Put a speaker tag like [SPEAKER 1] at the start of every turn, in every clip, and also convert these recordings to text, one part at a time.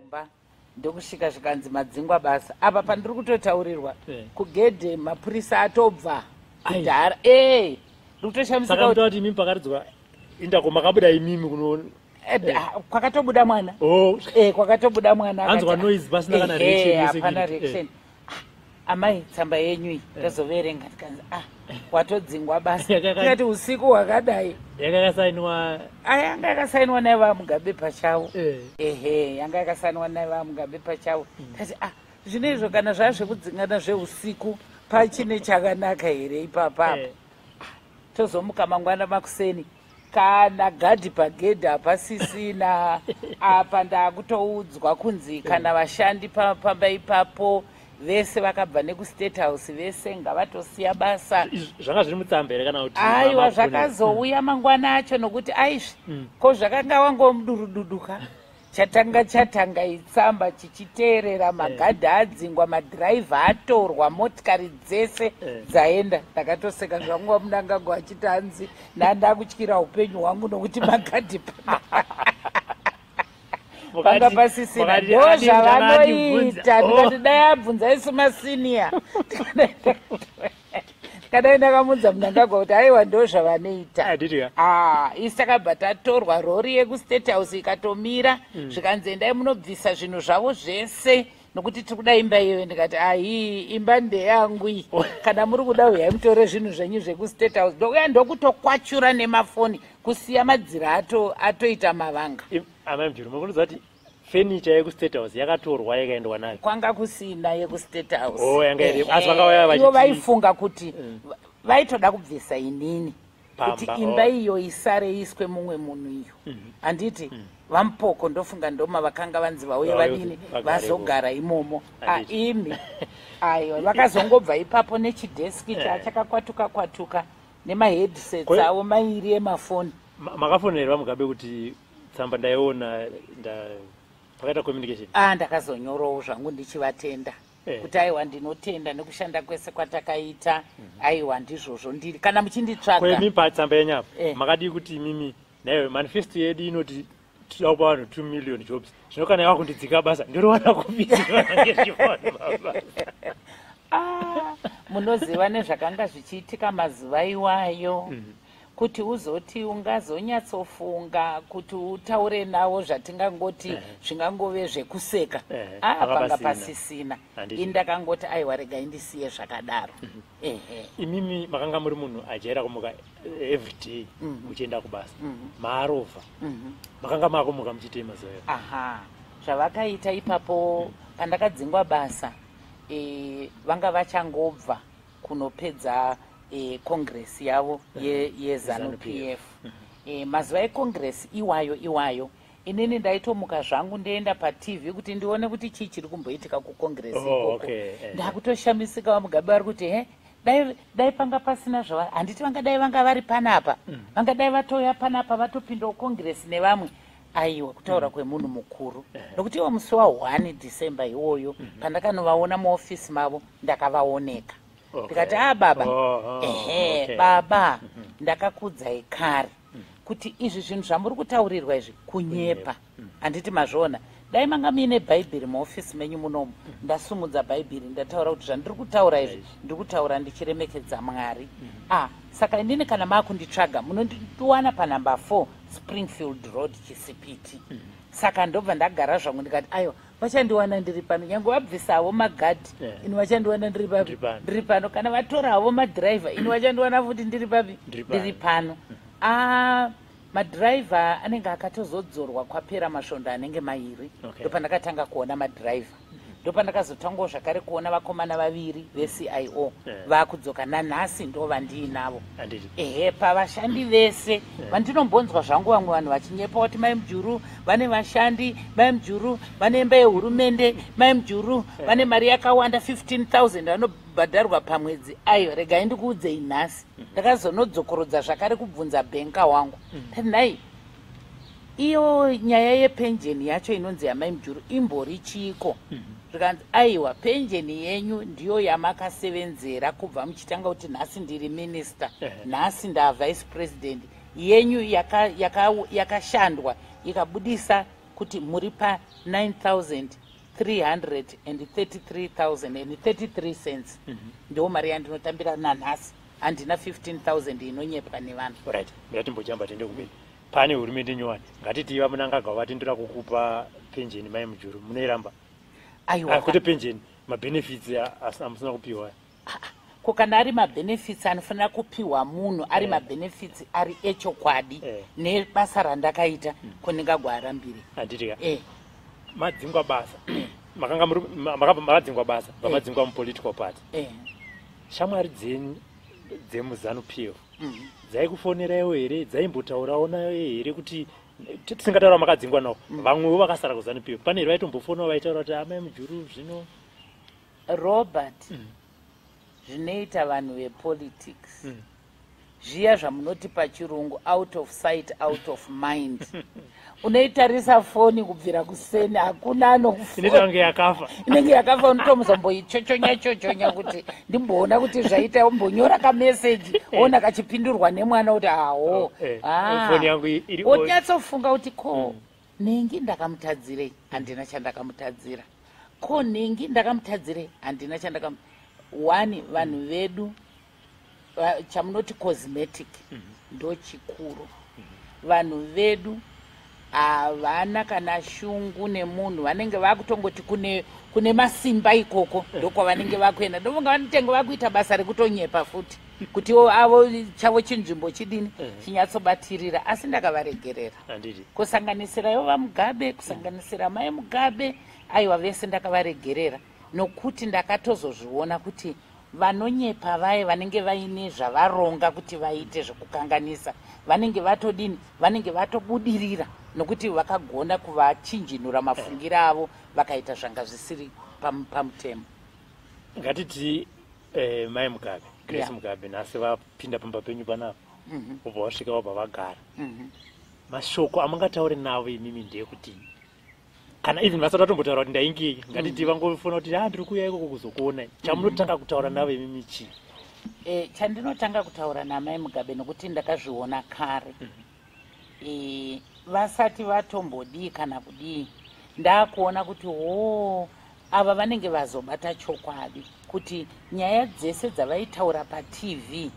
[SPEAKER 1] mumba ndokusvika zvikanzi madzingwa basa apa pandiri kutotaurirwa kugedhe mapurisa atobva kudhara
[SPEAKER 2] saka mutati mimi pakaridzwa indako makabuda imimi kunoona
[SPEAKER 1] kwakatobuda mwana kwakatobuda mwana
[SPEAKER 2] anzwa noise pasina kana reaction
[SPEAKER 1] hapana reaction amai tsamba yenyu tazoverenga tikanzi watodzingwa basa tikati usiku hwakadai yanga yakasainwa naivamugabe pachavo yanga yakasainwa naivamugabe pachavo tati zvine izvo kana zvazvekudzingana zveusiku pachine chakanaka here ipapa tozomuka mangwana makuseni kana gadhi pagedhi hapasisina apa ndakutoudzwa kunzi kana vashandi pamba ipapo vese vakabva nekustate house vese ngavatosiya basa
[SPEAKER 2] zvanga zviri mutsamba here kana kuti
[SPEAKER 1] aiwa zvakazouya mangwana acho nokuti aizvi ko zvakanga wangomudurududuka chatanga itsamba chichiteerera magadhi adzingwa madhiraivha atorwa motikari dzese dzaenda ndakatoseka zvangu munangagwa achiti hanzi nandakutyira upenyu hwangu nokuti magadhi panga pasisina ndo zvavanoita ndikati dai abvunza isu masiniya kadai ndakamunza munangagwa kuti aiwa ndo zvavanoita isi takabva tatorwa rori yekustate house ikatomira zvikanzi endai munobvisa zvinhu zvavo zvese nokuti tiri kuda imba iyoyo ndikati imba ndeyangwi kana muri kuda uyai mutore zvinhu zvenyu zvekustate house ndokuya ndokutokwachura nemafoni kusiya madzira atoita mavanga
[SPEAKER 2] amai mujuru mukunoziva kuti furniture yekustate house yakatorwa yakaendwa nayo
[SPEAKER 1] kwanga kusina yekustate house
[SPEAKER 2] asi vakauya
[SPEAKER 1] ivo vaifunga kuti vaitoda kubvisa inini kuti imba iyo isare iswe mumwe munhu iyo handiti vamupoko ndofunga ndoma vakanga vanzi vauye vadini vazogara imomo imi aiwa vakazongobva ipapo nechidheski chakakwatuka nemaheadsets avo mairi emafoni
[SPEAKER 2] makafonerwa mugabe kuti tsamba ndaiona pakaita communication
[SPEAKER 1] ndakazonyorowo zvangu ndichivatenda kuti aiwa ndinotenda nekushanda kwese kwatakaita aiwa ndizvozvo ndiri kana muchinditsvaga
[SPEAKER 2] kwemi patsamba yenyapo makadi kuti mimi nayo manifesto yedu inoti tinopa vanhu 2 million jobs zvino kana yava kundidzika basa ndiriwana kupizira
[SPEAKER 1] munoziva nezvakanga zvichiitika mazuva iwayo kuti uzoti ungazonyatsofunga kuti utaure navo zvatingangoti zvingangove zvekuseka panga pasisina indakangoti aiwa regai ndisiye zvakadaro
[SPEAKER 2] imimi makanga muri munhu ajaira kumuka everyday muchienda kubasa maarovha makanga makumuka muchiitei mazuva
[SPEAKER 1] eyo zvavakaita ipapo pandakadzingwa basa vanga vachangobva kunopedza congress yavo yezanu pf mazuva econgress iwayo inini ndaitomuka zvangu ndienda patv kuti ndione kuti chii chiri kumboitika kucongress ikoko ndakutoshamisika vamugabe vari kuti dai panga pasina zvava handiti vangadai vanga vari panapa vangadai vatouya panapa vatopindawo congress nevamwe aiwa kutaura kwemunhu mukuru nokuti iwo musi wa1 December iwoyo pandakanovaona muofisi mavo ndakavaoneka ndikati baba baba ndakakudzai kare kuti izvi zvinhu zvamuri kutaurirwa izvi kunyepa handiti mazviona dai manga muine bhaibheri muofisi menyu munomu ndasumudza bhaibheri ndataura kuti zvandiri kutaura izvi ndiri kutaura ndichiremekedza Mwari saka indini kana makunditsvaga munondiwana panumber 4 Springfield Road Chisipiti saka ndobva ndagara zvangu ndikati aiwa vachandiwana ndiri pano nyange vabvisavo magadhi ini vachandiwana ndiri pano kana vatoravo madhiraivha ini vachandiwana futi ndiri papi ndiri pano madhiraivha anenge akatozodzorwa kwapera masvondo anenge mairi ndopandakatanga kuona madhiraivha ndopandakazotangawo zvakare kuona vakomana vaviri veCIO vakudzoka nanhasi ndo vandiinavo pavashandi vese vandinombonzwa zvangu vamwe vanhu vachinyepa kuti mai mujuru vane vashandi mai mujuru vane imba yehurumende mai mujuru vane mari yakawanda 15,000 vanobhadharwa pamwedzi aiyo regai ndikuudzei nhasi ndakazonodzokorodza zvakare kubvunza bhenka wangu nai iyo nyaya yepenjeni yacho inonzi yamai mujuru imbori chiko zvikanzi aiwa penjeni yenyu ndiyo yamakasevenzera kubva muchitanga kuti nhasi ndiri minista nhasi ndaa vice president yenyu yakashandwa ikabudisa kuti muri pa 9,333,033 cents ndo mari yandinotambira nanhasi. Handina 15,000 inonyepa nevanhu.
[SPEAKER 2] Right. Ngatimbochamba tende kumberi. Pane hurumende nyowani. Ngatiti iva munangagwa vatendera kukupa pension mai Mujuru. Munoiramba?
[SPEAKER 1] Aiwa.
[SPEAKER 2] Kuti pension mabenefits amusina kupiwa.
[SPEAKER 1] Ko kana ari mabenefits anofanira kupiwa munhu ari mabenefits ari echokwadi nebasa randakaita kundingagwa arambire.
[SPEAKER 2] Handitika. Madzingwa basa. Makanga makadzingwa basa, vamadzingwa mupolitical party. Shamwari dzenyu dzemuZANU-PF dzaikufonerawo here, dzaimbotaurawo nayo here kuti tisingataura makadzingwa nawo vamwewo vakasara kuZANU-PF pane here vaitombofonawo vaitaura kuti amai Mujuru zvino
[SPEAKER 1] Robert zvinoita vanhu vepolitics zviya zvamunoti pachirungu out of sight out of mind. Unoitarisa foni kubvira kuseni hakuna anokufona inenge yakafa unotomuzomboichochonya kuti ndimboona kuti zvaita umbonyora kameseji ona kachipindurwa nemwana kuti aho wonyatsofunga kuti ko nengi ndakamutadzirei handina chandakamutadzira ko nengi ndakamutadzirei handina one vanhu vedu chamunoti cosmetic ndo chikuru. Vanhu vedu havana kana shungu nemunhu, vanenge vakutongoti kune masimba ikoko ndokwa vanenge vakuenda. Ndovonga vanotenge vakuita basa rekutonyepa futi kuti avo chavo chinzvimbo chidini chinyatsobatirira, asi ndakavaregerera kusanganisira Yova Mugabe, kusanganisira mai Mugabe, aiwa vese ndakavaregerera nokuti ndakatozozviona kuti vanonyepa vaye vanenge vaine zvavaronga kuti vaite zvekukanganisa vanenge vatodini, vanenge vatobudirira nokuti vakagona kuvachinjinura mafungiro avo vakaita zvanga zvisiri pamutemo.
[SPEAKER 2] Ngatiti mai Mugabe, Grace Mugabe nhasi vapinda pamba penyu panapa ubva vasvika vabva vagara, mashoko amangataure navo imimi ndeyekuti kana even vasati vatombotaura kuti ndaingei, ngatiti vangofona kuti ndiri kuuya ikoko kuzokuona, chamunotanga kutaura navo imimi chii?
[SPEAKER 1] Chandinotanga kutaura namai Mugabe nokuti ndakazviona kare, vasati vatombodii kana kudii, ndakuona kuti ava vanenge vazobata chokwadi, kuti nyaya dzese dzavaitaura paTV,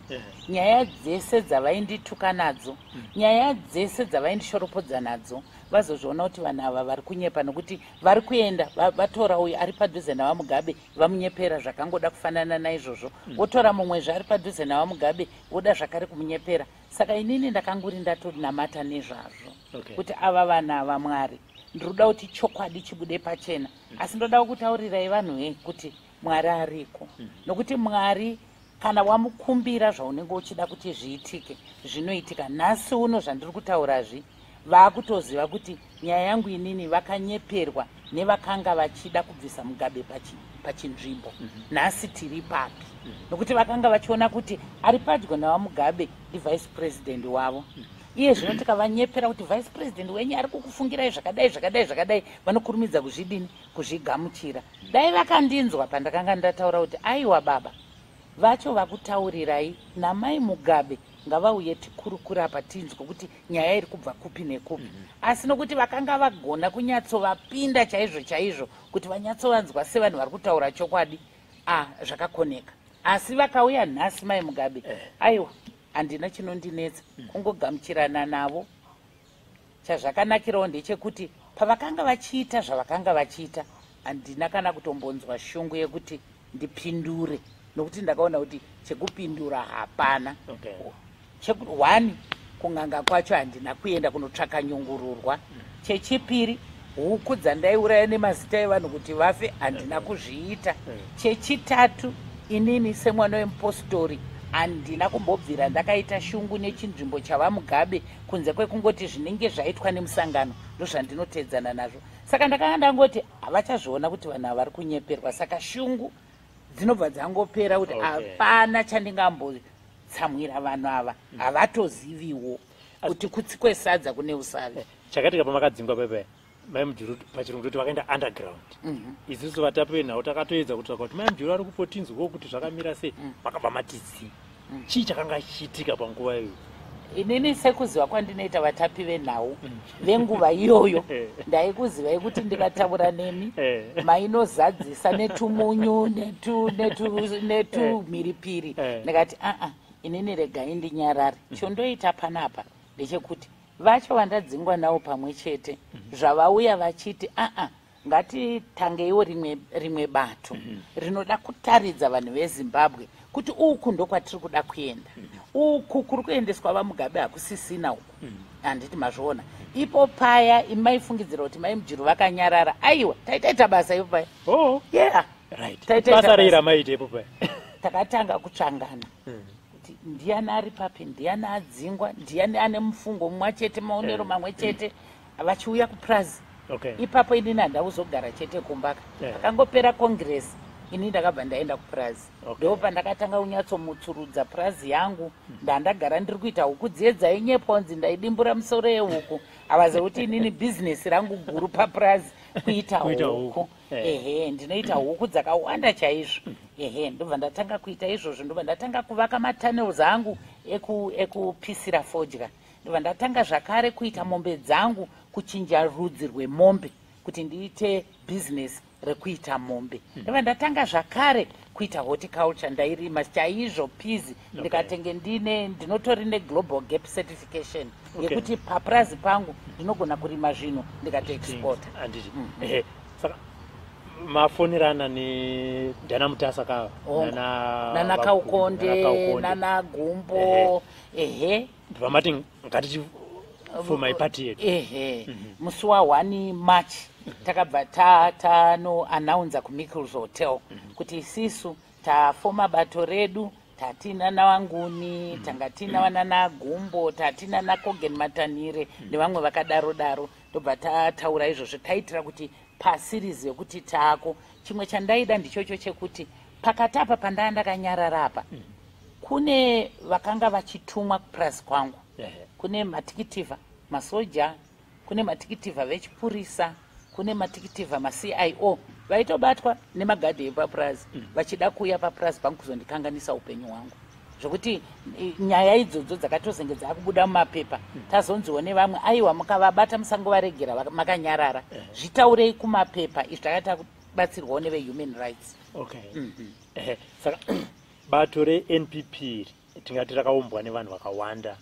[SPEAKER 1] nyaya dzese dzavaindituka nadzo, nyaya dzese dzavaindishoropodza nadzo, vazozviona kuti vanhu ava vari kunyepa nokuti vari kuenda vatora uyu ari padhuze navaMugabe vamunyepera zvakangoda kufanana naizvozvo, votora mumwezve ari padhuze navaMugabe voda zvakare kumunyepera. Saka inini ndakanguri ndatonamata nezvazvo kuti ava vanhu ava Mwari ndiroda kuti chokwadi chibude pachena, asi ndoda kutaurirai vanhu kuti Mwari ariko, nokuti Mwari kana wamukumbira zvaunenge uchida kuti zviitike zvinoitika. Nhasi uno zvandiri kutaurazvi vakutoziva kuti nyaya yangu inini vakanyeperwa nevakanga vachida kubvisa Mugabe pachinzvimbo. Nhasi tiri papi nokuti vakanga vachiona kuti ari padyo navaMugabe ndivice president wavo. Iye zvino tikavanyepera kuti vice president wenyu ari kukufungirai zvakadai, vanokurumidza kuzvidini, kuzvigamuchira. Dai vakandinzwa pandakanga ndataura kuti aiwa baba vacho vakutaurirai namai Mugabe ngavauye tikurukura apa tinzwe kuti nyaya iri kubva kupi nekupi. Asi nokuti vakanga vagona kunyatsovapinda chaizvo kuti vanyatsovanzwa sevanhu vari kutaura chokwadi, zvakakoneka. Asi vakauya nhasi mai Mugabe, aiwa handina chinondinetsa kungogamuchirana navo. Chazvakanakirawo ndechekuti pavakanga vachiita zvavakanga vachiita handina kana kutombonzwa shungu yekuti ndipindure, nokuti ndakaona kuti chekupindura hapana. One, kung'anga kwacho handina kuenda kunotsvaka nyungururwa. Chechipiri, huku dzandaiuraya nemazita evanhu kuti vafe handina kuzviita. Chechitatu, inini semwana wemupostori handina kumbobvira ndakaita shungu nechinzvimbo chavaMugabe kunze kwekungoti zvinenge zvaitwa nemusangano ndozvandinotedzana nazvo. Saka ndakanga ndangoti havachazviona kuti vanhu vari kunyeperwa, saka shungu dzinobva dzangopera kuti hapana chandingambotsamwira vanhu ava, havatoziviwo kuti kutsikwe sadza kune usavi.
[SPEAKER 2] Chakatika pamakadzingwa pepe mai Mujuru pachirungu kuti vakaenda underground, isusu vatapi venhau takatoedza kutsvaka kuti mai Mujuru ari kupotinzwawo kuti zvakamira sei, vakabva matidzi. Chii chakanga chiitika panguva iyoyo?
[SPEAKER 1] inini sekuziva kwandinoita vatapi venhau venguva iyoyo ndaikuzivai kuti ndikataura nemi mainozadzisa netumunyu netumhiripiri ndikati inini regai ndinyarare chondoita panapa ndechekuti vacho vandadzingwa navo pamwe chete zvavauya vachiti ngatitangeiwo rimwe bato rinoda kutaridza vanhu vezimbabwe kuti uku ndokwatiri kuda kuenda uku kuri kuendeswa vamugabe hakusisina uku handiti mazviona ipo paya imaifungidzira kuti mai Mujuru vakanyarara aiwa taitaita basa ipo paya
[SPEAKER 2] basa reira maite ipo paya
[SPEAKER 1] takatanga kutsvangana kuti ndiani ari papi ndiani adzingwa ndiani ane mufungo mumwe chete maonero mamwe chete vachiuya kupurazi ipapo inini handauzogara chete kumbaka pakangopera kongresi ini ndakabva ndaenda kupurazi ndo pandakatanga kunyatsomutsurudza purazi yangu ndandagara ndiri kuita huku dziedzai nyeponzi ndaidimbura musoro yehuku avaza kuti inini bhizinesi rangu guru papurazi kuita huku ndinoita huku dzakawanda chaizvo ndobva ndatanga kuita izvozvo ndobva ndatanga kuvaka matunnels angu ekupisira fodya ndobva ndatanga zvakare kuita mombe dzangu kuchinja rudzi rwemombe kuti ndiite bhizinesi rekuita mombe ndobva ndatanga zvakare kuita horticulture ndairima chaizvo pizi ndikatenge ndinotori neglobal gap certification yekuti papurazi pangu ndinogona kurima zvino ndikatoexporta
[SPEAKER 2] saka mafonerana ndana Mutasaka
[SPEAKER 1] nana Kaukonde nana Gumbo
[SPEAKER 2] vamati ngatiti fuma ipati yedu musi wa1 March takabva tanoannounza kuMickles Hotel kuti isisu tafoma bato redu tatina navanguni tanga tina nana Gumbo tatina naKogen Matanire nevamwe vakadaro daro ndobva tataura izvozvo taitira kuti paseries yekuti taako chimwe chandaida ndichocho chekuti pakati apa pandandakanyarara apa kune vakanga vachitumwa kupurazi kwangu kune matikitivha masoja kune matikitivha vechipurisa kune matikitivha maCIO vaitobatwa nemagadhi epapurazi vachida kuuya papurazi pangu kuzondikanganisa upenyu hwangu zvokuti nyaya idzodzo dzakatozenge dzakubuda mumapepa tazonziwo nevamwe aiwa mukavabata musangovaregera makanyarara zvitaurei kumapepa izvi takata kubatsirwawo nevehuman rights saka bato reNPP tingati rakaumbwa nevanhu vakawanda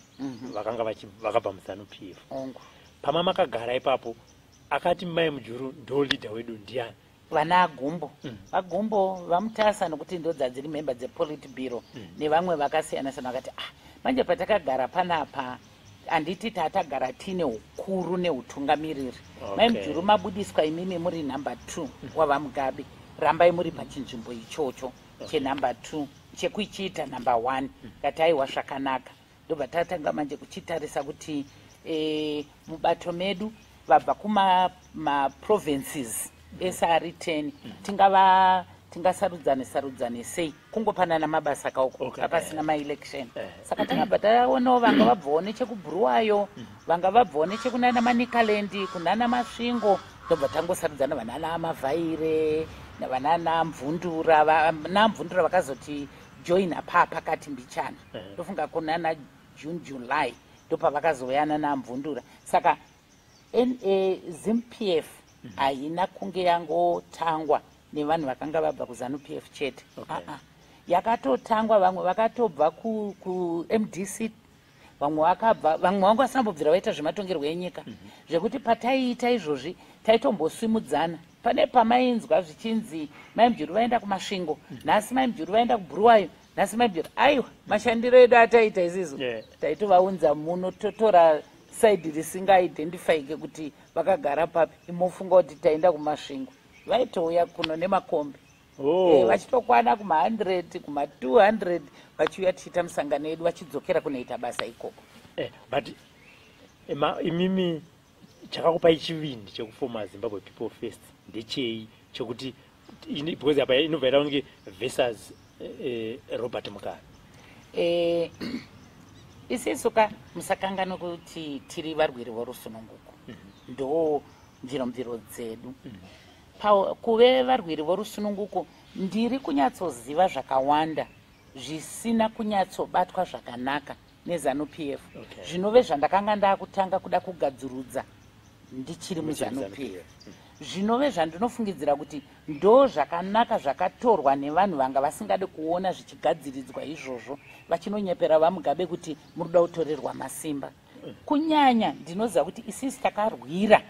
[SPEAKER 2] vakanga vakabva muZANU-PF pama makagara ipapo akati mai Mujuru ndo leader wedu ndiani
[SPEAKER 1] vana Agumbo Agumbo vamutasa nokuti ndo dzadziri member dzePolitburo nevamwe vakasiyana siyana vakati manje patakagara panapa anditi tatagara tine ukuru neutungamiriri mai Mujuru mabudiswa imimi muri number 2 wavamugabe rambai muri pachinzvimbo ichocho chenumber 2 chekuichiita number 1 kati aiwa zvakanaka ndobva tatanga manje kuchitarisa kuti mubato medu vabva kumaprovinces ese ari 10 tingasarudzane sei kungopanana mabasa kauko apasina maelection saka takabva taonawo vanga vabvawo nechekubhuruwayo vanga vabvawo nechekunana Manicaland kunana Masvingo ndobva tangosarudzana vanana Mavhaire navanana Mvundura namvundura vakazoti join apa pakati mbichana ndofunga kunana June July ndopavakazoyana namvundura saka ZIMPF haina kunge yangotangwa nevanhu vakanga vabva kuZANU-PF chete yakatotangwa vamwe vakatobva kuMDC vamwe vangu vasambobvira vaita zvematongerwo enyika zvekuti pataiita izvozvi taitombosimudzana pane pamainzwa zvichinzi mai Mujuru vaenda kuMasvingo nhasi mai Mujuru vaenda kubhuruwayo nhasi mai Mujuru aiwa mashandiro edu ataita isizo taitovaunza muno totora saidi risingaidhentifyike kuti vakagara papi imofunga kuti taenda kuMasvingo vaitouya kuno nemakombi vachitokwana kuma100 kuma200 vachiuya tichiita musangano yedu vachidzokera kunoita basa ikoko
[SPEAKER 2] but imimi chakakupai chivindi chekufoma Zimbabwe People First ndechei chekuti because apa inobva ita kunge versus Robert Mugabe
[SPEAKER 1] isisuka musakangana kuti tiri varwiri vorusununguko ndo mviro dzedu kuve varwiri vorusununguko ndiri kunyatsoziva zvakawanda zvisina kunyatsobatwa zvakanaka neZANU-PF. Zvinove zvandakanga ndakutanga kuda kugadzurudza ndichiri muZANU-PF. Zvinove zvandinofungidzira kuti ndo zvakanaka zvakatorwa nevanhu vanga vasingade kuona zvichigadziridzwa izvozvo, vachinonyepera vaMugabe kuti muri kuda kutorerwa masimba. Kunyanya ndinoziva kuti isisi takarwira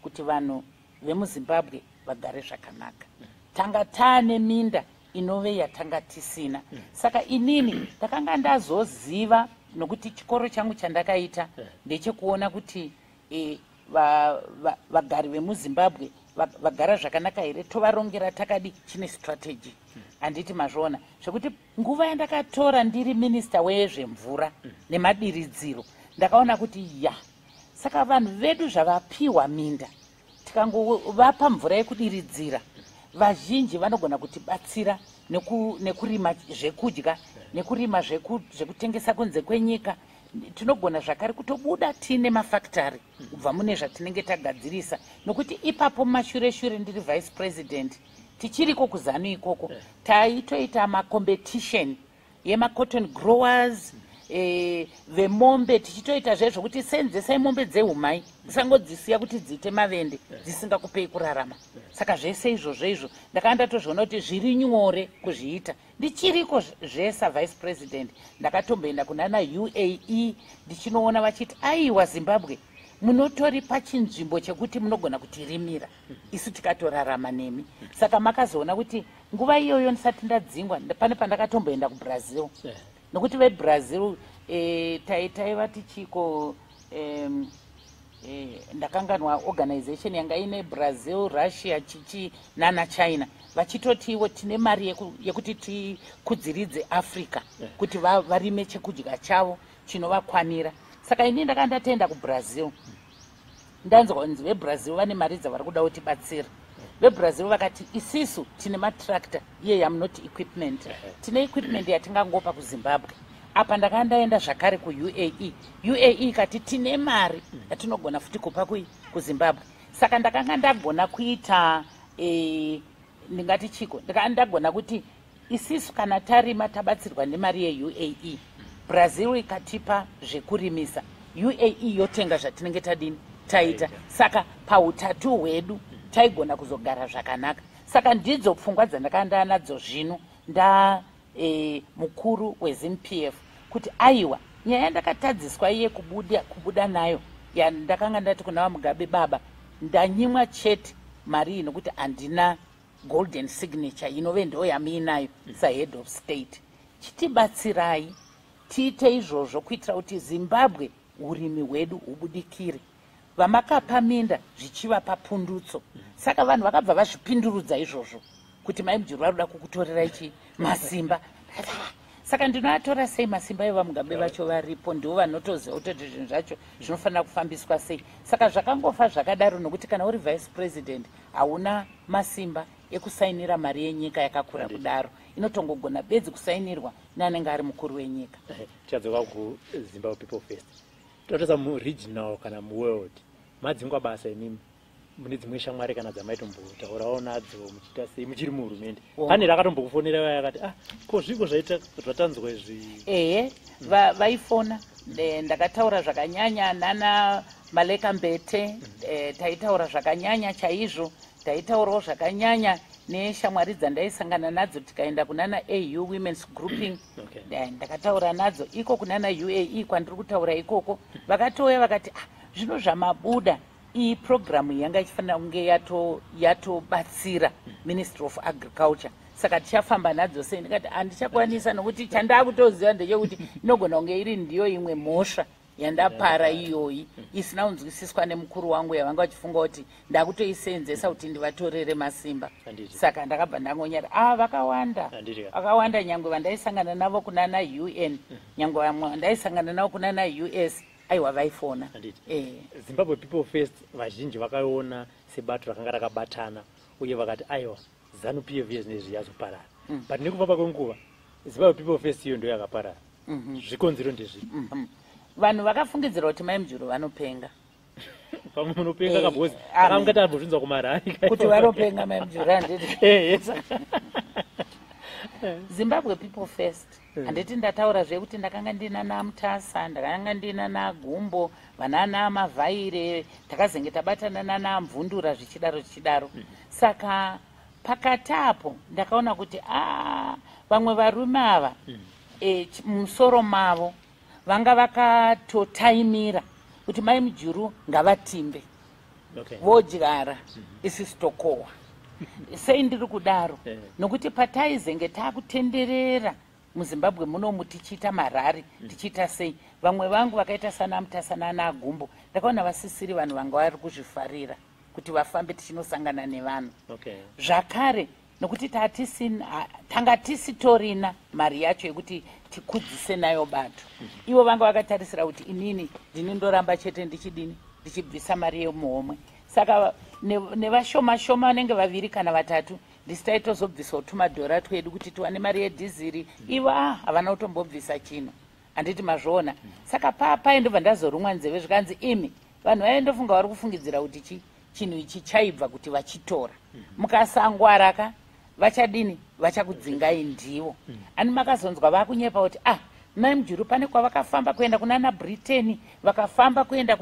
[SPEAKER 1] kuti vanhu vemuZimbabwe vagare zvakanaka. Tanga taane minda inove yatanga tisina. Saka inini ndakanga ndazoziva, nokuti chikoro changu chandakaita ndechekuona kuti vagari vemuZimbabwe vagara zvakanaka here, tovarongera takadi chine strategy. Handiti mazviona zvekuti nguva yandakatora ndiri minista wezvemvura nemadiridziro, ndakaona kuti saka vanhu vedu zvavapiwa minda tikangovapa mvura yekudiridzira, vazhinji vanogona kutibatsira nekurima zvekudya, nekurima zvekutengesa kunze kwenyika. Tinogona zvakare kutobuda tine mafactory kubva mune zvatinenge tagadzirisa, nokuti ipapo mashure ndiri vice president tichiriko kuZANU ikoko taitoita macompetition yemacotton growers vemombe, tichitoita zvezvokuti senzesai mombe dzeumai, musangodzisiya kuti dziite mavende dzisingakupei kurarama. Saka zvese izvozvo ndakanga ndatozviona kuti zviri nyore kuzviita. Ndichiriko zvesa vice president ndakatomboenda kunana UAE ndichinoona vachiti aiwa Zimbabwe munotori pachinzvimbo chekuti munogona kutirimira, isu tikatorarama nemi. Saka makazoona kuti nguva iyoyo ndisati ndadzingwa pane pandakatomboenda kuBrazil, nokuti veBrazil taiva tichiko ndakanganwa organization yanga ine Brazil, Russia, chichi nana China, vachitotiwo tine mari yekuti tikudziridze Africa kuti varime chekudya chavo chinovakwanira. Saka ini ndakanga ndatenda kuBrazil, ndanzwa kunzi veBrazil vane mari dzavari kuda kutibatsira. VeBrazil vakati isisu tine matractor iye yamunoti equipment, tine equipment yatingangopa kuZimbabwe. Apa ndakanga ndaenda zvakare kuUAE, UAE ikati tine mari yatinogona futi kupa kuZimbabwe. Saka ndakanga ndagona kuita ndingati chiko, ndakanga ndagona kuti isisu kana tarima tabatsirwa nemari yeUAE, Brazil ikatipa zvekurimisa, UAE yotenga zvatinenge tadini taita. Saka pautatu hwedu taigona kuzogara zvakanaka. Saka ndidzo pfungwa dzandakanga nadzo zvino mukuru weZANU-PF kuti aiwa nyaya yandakatadziswa iye kubuda nayo ndakanga ndati kuna vaMugabe, baba ndanyimwa chete mari nokuti handina golden signature inove ndo yamuinayo sahead of state. Chitibatsirai tiite izvozvo kuitira kuti Zimbabwe urimi hwedu hubudikire. Vamakapa minda zvichivapa pundutso. Saka vanhu vakabva vazvipindurudza izvozvo kuti maimujuru vari kuda kukutorera ichi masimba. Saka ndinoatora sei masimba evaMugabe vacho varipo, ndivo vanotoziva kuti zvinhu zvacho zvinofanira kufambiswa sei. Saka zvakangofa zvakadaro, nokuti kana uri vice president hauna masimba ekusainira mari yenyika yakakura kudaro, inotongogona bedzi kusainirwa neanenge ari mukuru wenyika.
[SPEAKER 2] Tichadzoka kuZimbabwe People First, totarisa muregional kana muworld, madzingwa basa inimi mune dzimwe shamwari kana dzamaitombotaurawo nadzo muchiita sei muchiri muhurumende? Pane rakatombokufonera yakati ko zviko zvaita zvatanzwa izvi?
[SPEAKER 1] Vaifona, ndakataura zvakanyanya nana Maleka Mbete, taitaura zvakanyanya chaizvo, taitaurawo zvakanyanya neshamwari dzandaisangana nadzo tikaenda kunana AU Women's Grouping, ndakataura nadzo iko kunana UAE kwandiri kutaura ikoko. Vakatouya vakati zvino zvamabuda iyi programu yanga ichifanira kunge yatobatsira Ministry of Agriculture, saka tichafamba nadzo sei? Ndikati handichakwanisa, nokuti chandakutoziva ndechekuti inogona kunge iri ndiyo imwe mhosva yandapara iyoyi isina kunzwisiswa nemukuru wangu, yavanga vachifunga kuti ndakutoisenzesa kuti ndivatorere masimba. Saka ndakabva ndangonyara vakawanda, nyangwe vandaisangana navo kunana UN, nyangwe vandaisangana navo kunana US, aiwa vaifona.
[SPEAKER 2] Zimbabwe People First vazhinji vakaona sebato rakanga rakabatana uye vakati aiwa ZANU-PF zvinezvi yazoparara. But nekubva kwenguva Zimbabwe People First iyo ndo yakaparara. Zvikonzero ndezvipi?
[SPEAKER 1] Vanhu vakafungidzira kuti maimujuru vanopenga.
[SPEAKER 2] Pamwe munopenga kabhozi akamungati ambozvinzwa kumarari
[SPEAKER 1] kuti vanopenga maimujuru handiti. Zimbabwe People First. Handiti ndataura zvekuti ndakanga ndina naMutasa, ndakanga ndina naGumbo, vanana Mavhaire, takazenge tabatana nana Mvundura zvichidaro. Saka pakatapo ndakaona kuti vamwe varume ava musoro mavo vanga vakatotaimira kuti mai Mujuru ngavatimbe vodyara isi tokohwa. Sei ndiri kudaro nokuti pataizenge takutenderera muZimbabwe munomu tichiita marari tichiita sei, vamwe vangu vakaita sana Mutasa naGumbo ndakaona vasisiri vanhu vanga vari kuzvifarira kuti vafambe tichinosangana nevanhu zvakare, nokuti tanga tisitorina mari yacho yekuti tikudzise nayo bato. Ivo vanga vakatarisira kuti inini ndinondoramba chete ndichibvisa mari yemuhomwe. Saka nevashoma vanenge vaviri kana vatatu ndisitaitozobvisawo tumadhora twedu kuti tiwane mari yedhiziri. Ivo havana kutombobvisa chino, handiti mazviona. Saka papa ndobva ndazorumwa nzeve zvikanzi imi vanhu vaindofunga vari kufungidzira kuti chinhu ichi chaibva kuti vachitora mukasangwara vachadini, vachakudzingai ndivo. Ani makazonzwa vakunyepa kuti mai Mujuru pane kwavakafamba kuenda kunana Britain, vakafamba kuenda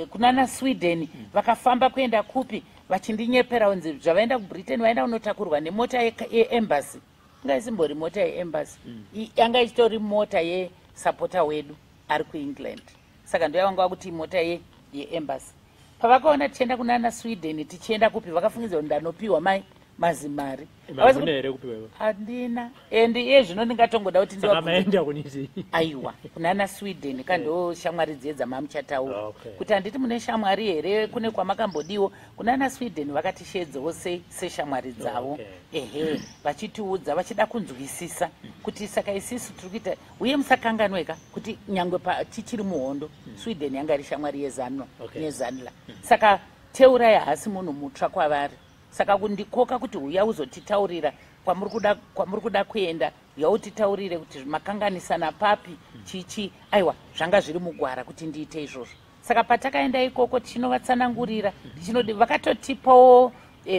[SPEAKER 1] kunana Sweden, vakafamba kuenda kupi, vachindinyeperao kunzi zvavaenda kuBritain vaenda kunotakurwa nemota yeembassy. Inga isimbori mota yeembassy, yanga ichitori mota yesapota wedu ari kuEngland. Saka ndoyavanga kuti mota yeembassy. Pavakaona tichienda kunana Sweden tichienda kupi, vakafungidzira kuti ndanopiwa mazimari. Handina. Endi zvino ndingatongoda kuti aiwa kunana Sweden kando shamwari dzedza mamuchataura kuti handiti mune shamwari here, kune kwamakambodiwo. Kunana Sweden vakatishedzawo seshamwari dzavo. Vachitiudza vachida kunzwisisa kuti saka isisu tiri kuita uye musakanganweka kuti nyangwe tichiri muhondo Sweden yanga iri shamwari yezanla. Saka teurai hasi munhu mutsva kwavari. Saka kundikoka kuti uya uzotitaurira kwamuri kuda kuenda, yautitaurire kuti makanganisana papi chichi, aiwa zvanga zviri mugwara kuti ndiite izvozvo. Saka patakaenda ikoko tichinovatsanangurira, tichinodi vakatotipawo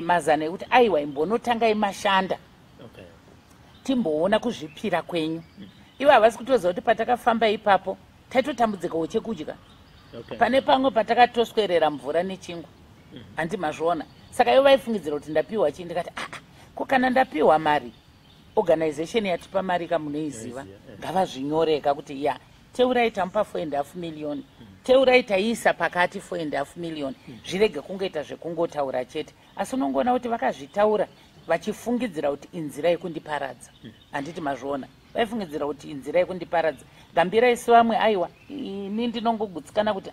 [SPEAKER 1] mazana ekuti aiwa imbonotangai mashanda timboona kuzvipira kwenyu. Ivo havasi kutoziva kuti patakafamba ipapo taitotambudzikawo chekudya. Pane pamwe patakatoswerera mvura nechingwa, handi mazviona. Saka ivo vaifungidzira kuti ndapiwa chii, ndikati ko kana ndapiwa mari organization yatipa mari kamunoiziva ngavazvinyoreka kuti teurai tamupa 4.5 million, teurai taiisa pakati 4.5 million, zvirege kungoita zvekungotaura chete. Asi unongoona kuti vakazvitaura vachifungidzira kuti inzira yekundiparadza. Handiti mazviona, vaifungidzira kuti inzira yekundiparadza. Gambira isi vamwe aiwa ini ndinongogutsikana kuti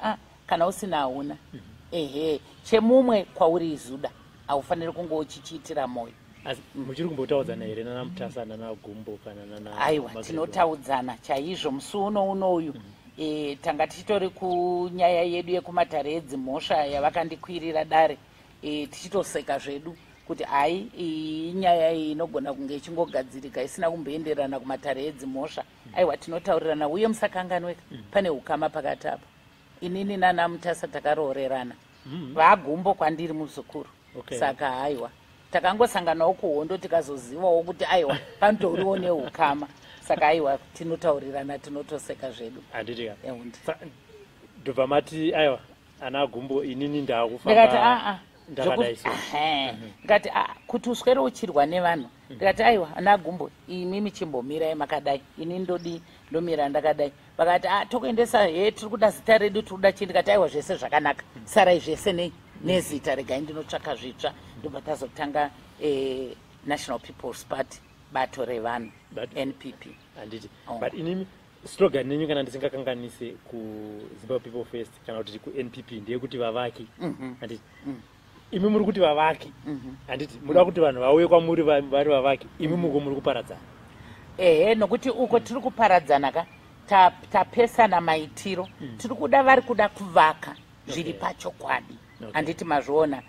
[SPEAKER 1] kana usina hauna. Chemumwe kwauri izuda haufaniri kunge uchichiitira moyo.
[SPEAKER 2] Muchiri kumbotaudzana here naMutasa naGumbo kana
[SPEAKER 1] aiwa tinotaudzana chaizvo musi unoyu. Tanga tichitori kunyaya yedu yekumatare edzimhosva yavakandikwirira dare, tichitoseka zvedu kuti inyaya iyi inogona kunge ichingogadzirika isina kumboenderana kumatare edzimhosva. Aiwa tinotaurirana uye musakanganweka, pane ukama pakati apa. Inini naMutasa takaroorerana, vaGumbo kwandiri muzukuru. Saka aiwa takangosanganawo kuhondo tikazozivawo kuti aiwa panotoriwo neukama. Saka aiwa tinotaurirana, tinotoseka zvedu.
[SPEAKER 2] Ndobva mati aiwa ana Gumbo inini ndakufamba
[SPEAKER 1] ndikati kuti uswere uchirwa nevanhu. Ndikati aiwa ana Gumbo imimi chimbomirai makadai, ini ndomira ndakadai. Vakati tokuendesa tiri kuda zita redu, tiri kuda chii. Ndikati aiwa zvese zvakanaka, sarai zvese nezita, regai ndinotsvaka zvitsva. Ndobva tazotanga National People's Party, bato revanhu, NPP.
[SPEAKER 2] But inimi slogan nenyu kana ndisingakanganise kuZimbabwe People First kana kuti kuNPP ndeyekuti vavaki. Handiti imi muri kuti vavaki, handiti muda kuti vanhu vauye kwamuri vari vavaki, imi muri kuparadzana.
[SPEAKER 1] Nokuti uko tiri kuparadzana tapesana maitiro. Tiri kuda vari kuda kuvaka zviri pachokwadi. Handiti mazviona.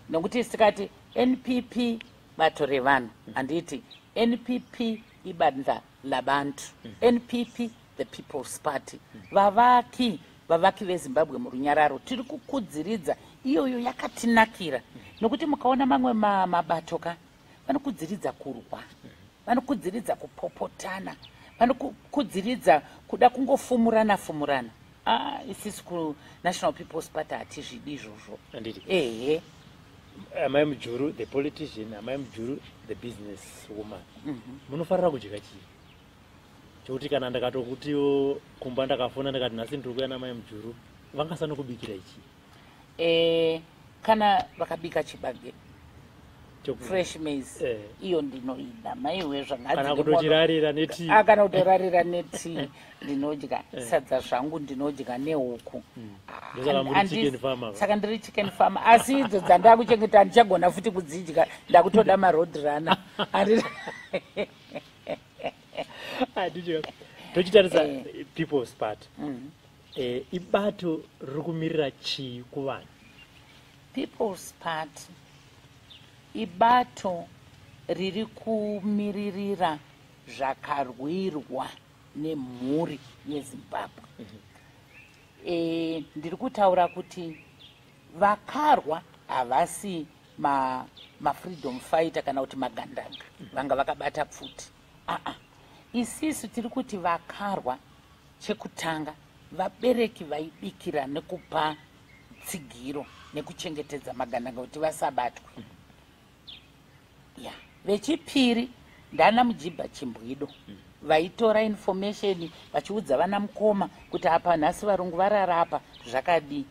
[SPEAKER 1] Nokuti tikati NPP bato revanhu, handiti NPP ibandla labantu, NPP the People's Party. Vavaki vavaki vezimbabwe murunyararo tiri kukudziridza iyoyo yakatinakira nokuti mukaona mamwe mabato ka vanokudziridza kurwa vanokudziridza kupopotana vanokudziridza kuda kungofumurana isisi kunational people's party hatizvidi izvozvo ehe
[SPEAKER 2] amai mujuru the politician amai mujuru the business woman munofarira kudya chii chokuti kana ndakatokutiwo kumba ndakafona ndakati nhasi ndiri kuya namai mujuru vangasanokubikira ichi
[SPEAKER 1] kana vakabika chibage fresh maize iyo ndinoida maiwe
[SPEAKER 2] kana kutochirarira neti
[SPEAKER 1] kana kutorarira neti ndinodya sadza zvangu ndinodya nehuku saka ndiri chicken farmer asi idzo dzandakuchengeta handichagona futi kudzidya ndakutoda maroad runner
[SPEAKER 2] tochitarisa people's party ibato riri kumirira chii kuvanhu
[SPEAKER 1] people's party ibato riri kumiririra zvakarwirwa nemhuri yezimbabwe ndiri kutaura kuti vakarwa havasi mafreedom fighter kana kuti magandanga vanga vakabata pfuti isisu tiri kuti vakarwa chekutanga vabereki vaibikira nekupa tsigiro nekuchengetedza magandanga kuti vasabatwe vechipiri ndana mujibha chimbwido vaitora information vachiudza vana mukoma kuti apa nhasi varungu vararapa zvakadii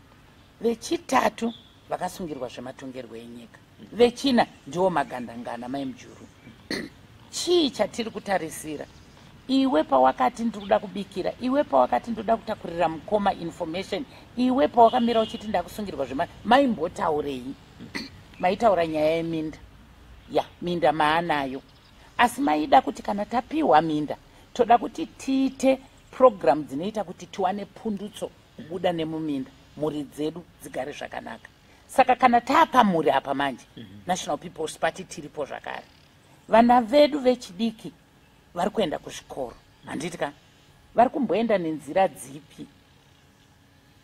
[SPEAKER 1] vechitatu vakasungirwa zvematongerwo enyika vechina ndiwo magandangana mai mujuru chii chatiri kutarisira iwe pawakati ndiri kuda kubikira iwe pawakati ndoda kutakurira mukoma information iwe pawakamira uchiti ndakusungirwa maimbotaurei maitaura nyaya yeminda minda maanayo asi maida kuti kana tapiwa minda toda kuti tiite program dzinoita kuti tiwane pundutso kubuda nemuminda mhuri dzedu dzigare zvakanaka saka kana tapa mhuri apa manje national people's party tiripo zvakare vana vedu vechidiki vari kuenda kuzvikoro handiti ka vari kumboenda nenzira dzipi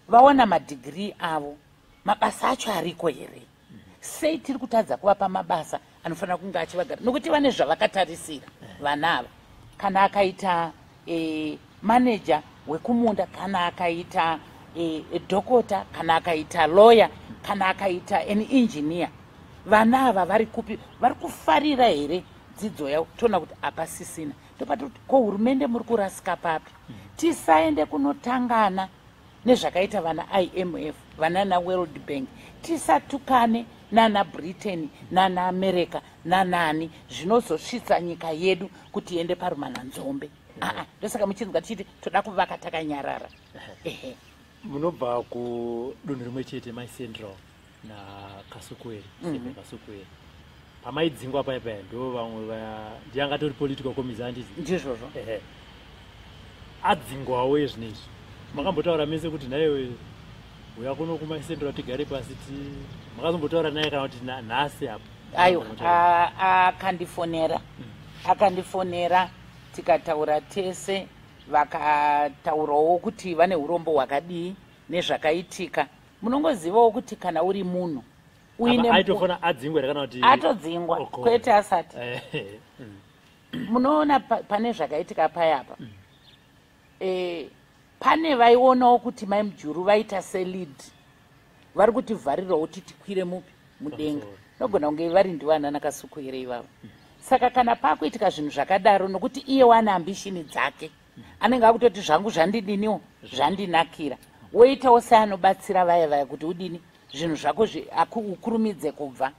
[SPEAKER 1] vaona madhigirii avo mabasa acho ariko here sei tiri kutadza kuvapa mabasa anofanira kunge achivagara nokuti vane zvavakatarisira vana ava kana akaita manager wekumunda kana akaita dhokota kana akaita lawyer kana akaita an engineer vana ava vari kupi vari kufarira here dzidzo yavo toona kuti hapasisina topati kuti ko hurumende muri kurasika papi tisaende kunotangana nezvakaita vana IMF vana naWorld Bank tisatukane nana Britain nana America nanani zvinozosvitsa nyika yedu kuti iende parumana nzombe ndosaka muchinzwa tichiti toda kuvaka takanyarara
[SPEAKER 2] munobva kudunhu rimwe chete mai Central naKasukwere Kasukwere pamaidzingwa paya ndo vamwe ndiangatori political committee handizi
[SPEAKER 1] ndizvozvo
[SPEAKER 2] adzingwawo ezvinezvi makambotaura mese kuti naiwe uya kuno kumai Central tigare pasi makazombotaura naye kana kuti nhasi apo
[SPEAKER 1] aiwa akandifonera tikataura tese vakataurawo kuti vane urombo hwakadii nezvakaitika munongozivawo kuti kana uri munhu
[SPEAKER 2] aitofana adzingwa kana kuti
[SPEAKER 1] atodzingwa kwete asati munoona pane zvakaitika payapa pane vaionawo kuti mai mujuru vaita selid vari kuti vharirawo kuti tikwire mupi mudenga nogona kunge vari ndiwana nakasukwire ivavo saka kana pakuitika zvinhu zvakadaro nokuti iye wane ambishini dzake anenge akutoti zvangu zvandidiniwo zvandinakira woitawo seanobatsira vaya kuti udini zvinhu zvako ukurumidze kubva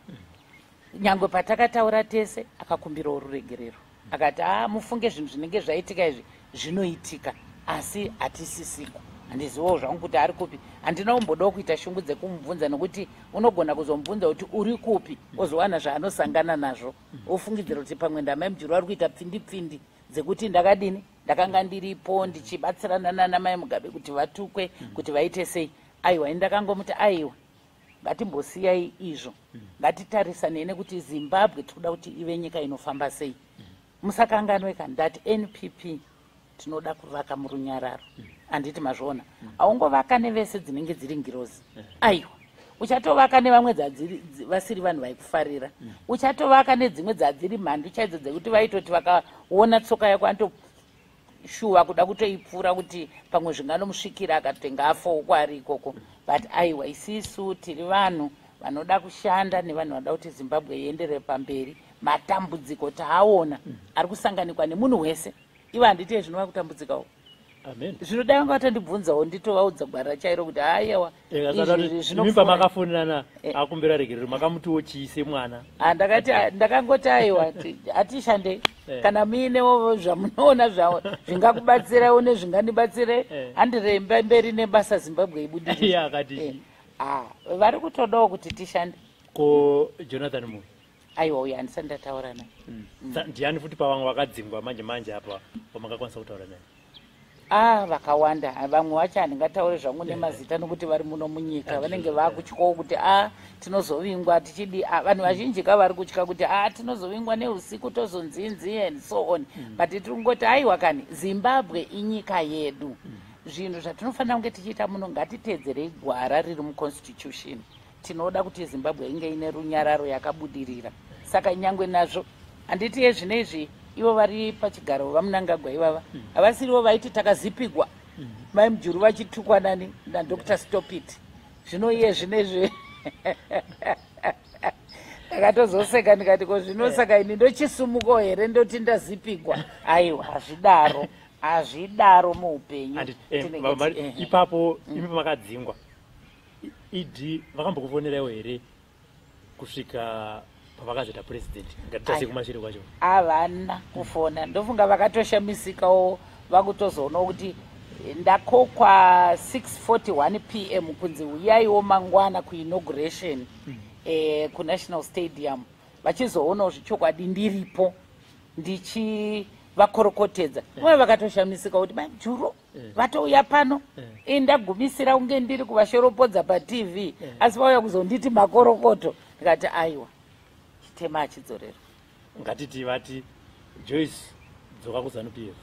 [SPEAKER 1] nyangwe patakataura tese akakumbirawo ruregerero akati mufunge zvinhu zvinenge zvaitika izvi zvinoitika asi hatisisiko handizivawo zvangu kuti ari kupi handinaombodawo kuita shungu dzekumubvunza nokuti unogona kuzomubvunza kuti uri kupi ozowana zvaanosangana nazvo ofungidzira kuti pamwe ndamai mujuru ari kuita pfindi dzekuti ndakadini ndakanga ndiripo ndichibatsirana nana mai Mugabe kuti vatukwe kuti vaite sei aiwa ndakangomuti aiwa ngatimbosiyai izvo ngatitarisane nekuti Zimbabwe tikuda kuti ive nyika inofamba sei musakanganweka ndati NPP tinoda kuvaka murunyararo. Anditi mazviona. Aungovaka nevese dzinenge dziri ngirozi. Aiwa. Uchatovaka nevamwe vasiri vanhu vaikufarira. Uchatovaka nedzimwe dzadziri mhandu chaidzo dzekuti vaitoti vakaona tsoka yako shuwa kuda kutoipfura kuti pamwe zvinganomusvikira akatotenga afowo kwari ikoko. But aiwa isisu tiri vanhu vanoda kushanda nevanhu vanoda kuti Zimbabwe ienderere pamberi. Matambudziko taaona ari kusanganikwa nemunhu wese. Ivo handiti zvinova kutambudzikawo.
[SPEAKER 2] Amen.
[SPEAKER 1] Zvinodai vanga vatondibvunzawo nditovaudza gwara chairo kuti haiwa
[SPEAKER 2] zvinofa makafonana akumbira regerero makamutiwo chiise mwana.
[SPEAKER 1] Ndakangoti aiwa hatishande kana muinewo zvamunoona zvawo zvingakubatsirawo nezvingandibatsire handiremba mberi nebasa Zimbabwe ibudirire.
[SPEAKER 2] Akati
[SPEAKER 1] vari kutodawo kuti tishande.
[SPEAKER 2] Ko Jonathan Moyo.
[SPEAKER 1] Aiwa uyo handisati ndataura naye.
[SPEAKER 2] Ndiani futi pavamwe vakadzingwa manje apa pamakakwanisa kutaura naye?
[SPEAKER 1] Vakawanda. Vamwe vacho handingataure zvangu nemazita nokuti vari muno munyika vanenge vakutyawo kuti tinozovingwa tichidi. Vanhu vazhinji vari kutya kuti tinozovingwa neusiku tozonzinzi and so on. But tirikungoti aiwa kani Zimbabwe inyika yedu. Zvinhu zvatinofanira kunge tichiita muno ngatiteedzerei gwara riri muconstitution. Tinoda kuti Zimbabwe inge ine runyararo yakabudirira. Saka nyangwe nazvo handiti yezvinezvi ivo vari pachigaro vamunangagwa ivava havasirivo vaiti takazipigwa mai mujuru vachitukwa nani naDr. Stopit. Zvino iye zvinezvi ndakatozoseka ndikati ko zvino saka ini ndochisumuko here ndoti ndazipigwa. Aiwa hazvidaro muupenyu.
[SPEAKER 2] Ipapo imi pamakadzingwa idi vakambokufonerewo here kusvika pavakazoita president ngatitase kumashure kwacho? Havana
[SPEAKER 1] kufona. Ndofunga vakatoshamisikawo vakutozoonawo kuti ndakokwa 6:41 PM kunzi uyaiwo mangwana kuinauguration kuNational Stadium. Vachizoonawo zvichokwadi ndiripo ndichivakorokotedza. Vamwe vakatoshamisika kuti majuru vatouya pano ndagumisira kunge ndiri kuvashoropodza paTV asi vauya kuzonditi makorokoto. Ndikati aiwa tema achidzorera.
[SPEAKER 2] Ngatiti vati Joyce dzoka kuZANU-PF.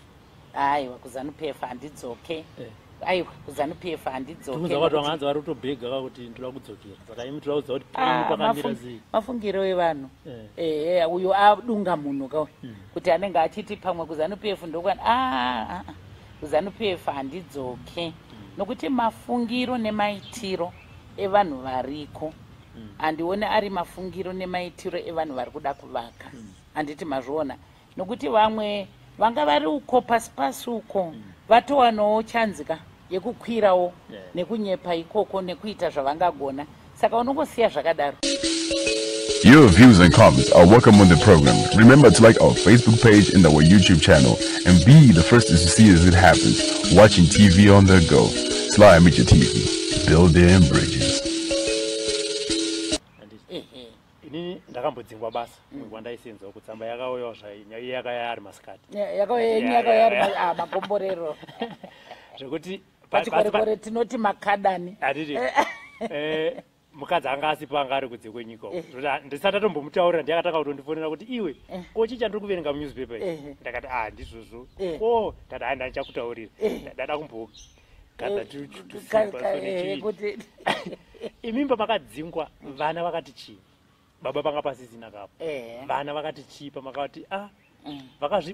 [SPEAKER 1] Aiwa kuZANU-PF handidzoke. Aiwa kuZANU-PF handidzoke.
[SPEAKER 2] Tunza watu wanganza vari kutobhega kuti ndoda kudzokera. Saka imi tinoudza kuti pakamira sei?
[SPEAKER 1] Mafungiro evanhu. Uyo adunga munhu kawo kuti anenge achiti pamwe kuZANU-PF ndokwana kuZANU-PF handidzoke. Nokuti mafungiro nemaitiro evanhu variko handione ari mafungiro nemaitiro evanhu vari kuda kuvaka. Handiti mazviona nokuti vamwe vanga vari uko pasi uko vatowanawo chanzika yekukwirawo nekunyepa ikoko nekuita zvavangagona. Saka unongosiya zvakadaro.
[SPEAKER 3] Your views and comments are welcome on the program. Remember to like our Facebook page and our YouTube channel and be the first to see as it happens. Watching TV on the go. Sly Media TV. Building bridges.
[SPEAKER 2] Ndakambodzingwa basa kwandaisenzawo kutsamba yakauyawo yakauya ari masikati
[SPEAKER 1] yakauya makomborero
[SPEAKER 2] zvekuti
[SPEAKER 1] pachikorekore tinoti makadani.
[SPEAKER 2] Hatiti mukadzi anga asipo anga ari kudze kwenyika ndisati atombomutaurira ndiyakataka kutondifonera kuti iwe kochicha ndiri kuverenga munewspaper ndakati ndizvozvo ndati ndichakutaurira ndada kumbogada
[SPEAKER 1] kuti
[SPEAKER 2] imimba makadzingwa vana vakati chii baba panga pasisina kapo vana vakati chipa makati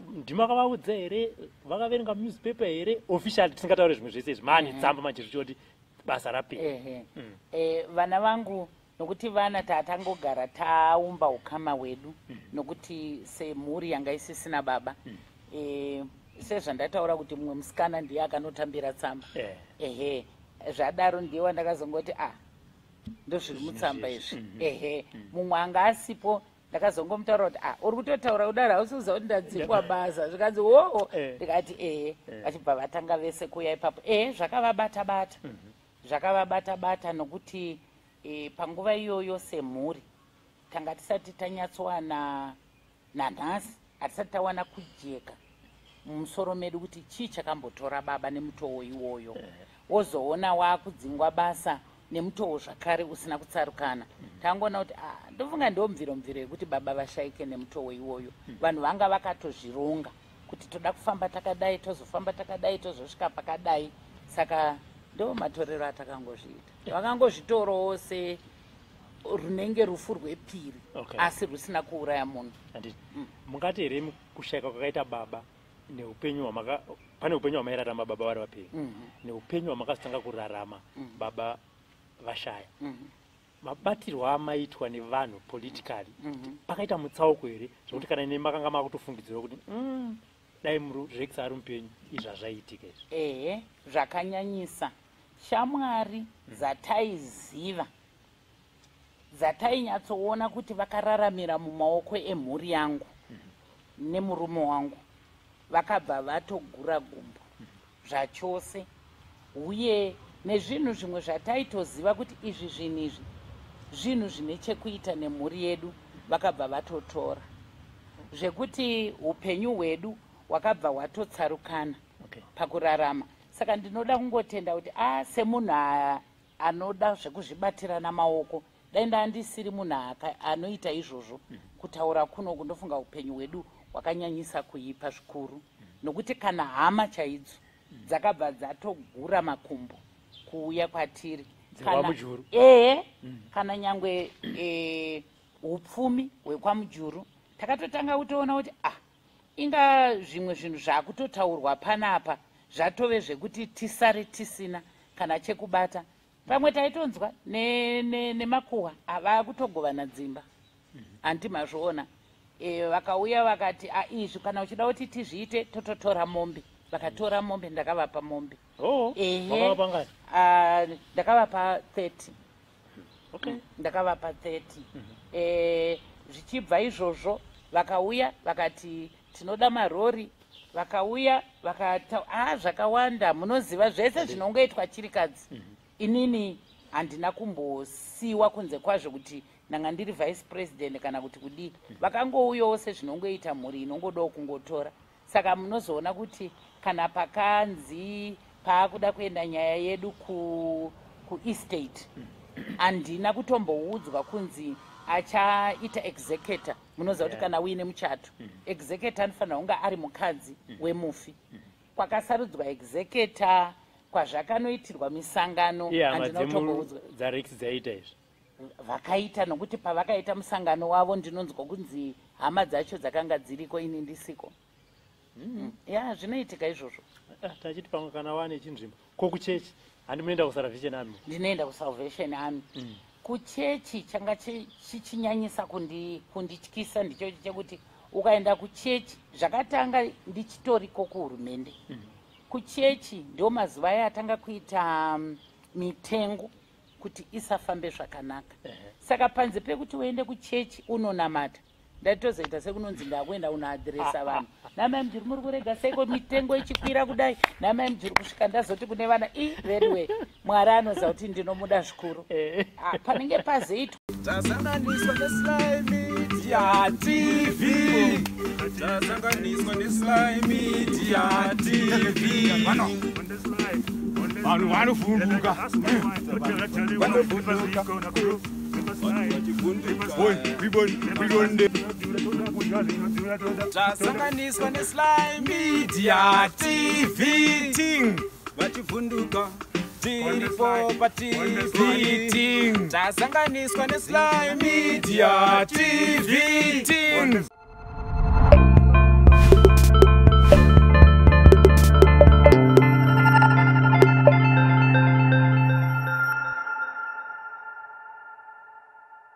[SPEAKER 2] ndimakavaudza here vakaverenga munewspaper here officially tisingataure zvimwe zvese izvi mani tsamba manje zvichoti basa rapera.
[SPEAKER 1] Vana vangu nokuti vana tatangogara taumba ukama hwedu nokuti semhuri yanga isisina baba sezvandataura kuti mumwe musikana ndiye akanotambira tsamba zvadaro ndiye wandakazongoti ndozviri mutsamba izvi mumwe anga asipo ndakazongomutaura kuti uri kutotaura kudaro hausiuza kuti ndadzikwa basa zvikanzi ndikati vachibva vatanga vese kuuya ipapo zvakavabata nokuti panguva iyoyo semhuri tanga tisati tanyatsowana nanhasi hatisati tawana kujeka mumusoro medu kuti chii chakambotora baba nemutoo iwoyo wozoona wakudzingwa basa nemutoo zvakare usina kutsarukana. Tangoona kuti ndofunga ndo mviro yekuti baba vashaike nemutoo iwoyo. Vanhu vanga vakatozvironga kuti toda kufamba takadai tozofamba takadai tozosvika pakadai. Saka ndo matorero atakangozviita. Vakangozvitorowo se runenge rufu rwepiri asi rusina kuuraya munhu.
[SPEAKER 2] Mungati here kushayika kwakaita baba neupenyu pane upenyu hwamairarama baba vari vapenyu neupenyu hwamakazotanga kurarama baba vashaya, mabatirwo amaitwa nevanhu politically pakaita mutsauko here zvokuti kana ine makanga makutofungidzira kuti dai Rex ari mupenyu izva zvaiitika izvi?
[SPEAKER 1] Zvakanyanyisa. Shamwari dzataiziva dzatainyatsoona kuti vakararamira mumaoko emhuri yangu nemurume wangu vakabva vatogura gumbo zvachose, uye nezvinhu zvimwe zvataitoziva kuti izvi zvinhu zvine chekuita nemhuri yedu vakabva vatotora, zvekuti upenyu hwedu hwakabva hwatotsarukana pakurarama. Saka ndinoda kungotenda kuti semunhu anoda zvekuzvibatira namaoko, dai ndandisiri munhu anoita izvozvo, kutaura kuno kundofunga upenyu hwedu hwakanyanyisa kuipa zvikuru, nokuti kana hama chaidzo dzakabva dzatogura makumbo kuuya kwatiri, kana nyangwe upfumi hwekwamujuru takatotanga kutoona kuti inga zvimwe zvinhu zvakutotaurwa panapa zvatove zvekuti tisare tisina kana chekubata. Pamwe taitonzwa nemakuhwa avakutogovana dzimba, handi mazviona. Vakauya vakati izvi kana uchida kuti tizviite tototora mombe, vakatora mombe, ndakavapa mombe. Ndakavapa 30. Ndakavapa 30. Zvichibva izvozvo vakauya vakati tinoda marori, vakauya vakata zvakawanda, munoziva zvese zvinongoitwa chirikadzi. Inini handina kumbosiwa kunze kwazvo kuti nanga ndiri vice president kana kuti kudii. Vakangouyawo sezvinongoita mhuri inongodawo kungotora. Saka munozoona kuti kana pakanzi paakuda kuenda nyaya yedu kuestate, handina kutomboudzwa kunzi achaita executor. Munoziva kuti kana uine muchato, executor anofanira kunge ari mukadzi wemufi. Kwakasarudzwa executor, kwazvakanoitirwa misangano, handina kutomboudzwa. Vakaita nokuti pavakaita musangano wavo ndinonzwa kunzi hama dzacho dzakanga dziriko, ini ndisiko. Zvinoitika izvozvo.
[SPEAKER 2] Tachiti pamwe kana wane chinzvimbo kokuchechi, handi munoenda kuSalvation Army? Ndinoenda
[SPEAKER 1] kuSalvation Army. Kuchechi changa chichinyanyisa kundityisa ndicho chekuti ukaenda kuchechi, zvakatanga ndichitoriko kuhurumende. Kuchechi ndio mazuva aya atanga kuita mitengo kuti isafambe zvakanaka. Saka panze pekuti uende kuchechi unonamata, ndatozoita sekunonzi ndakuenda unoadhiresa vanhu. Namai mujuru muri kurega seiko mitengo ichikwira kudai? Namai mujuru kusvika ndazoti kune vana very well, Mwari anoziva kuti ndinomuda zvikuru. Panenge pazoitwa
[SPEAKER 4] tasanganiswa neSly Media TV. Tasanganiswa neSly Media TV. Vanhu vanofumbuka. Tasanganiswa neSly Media TV. Vachivhunduka tiripo paTV. Tasanganiswa neSly Media TV.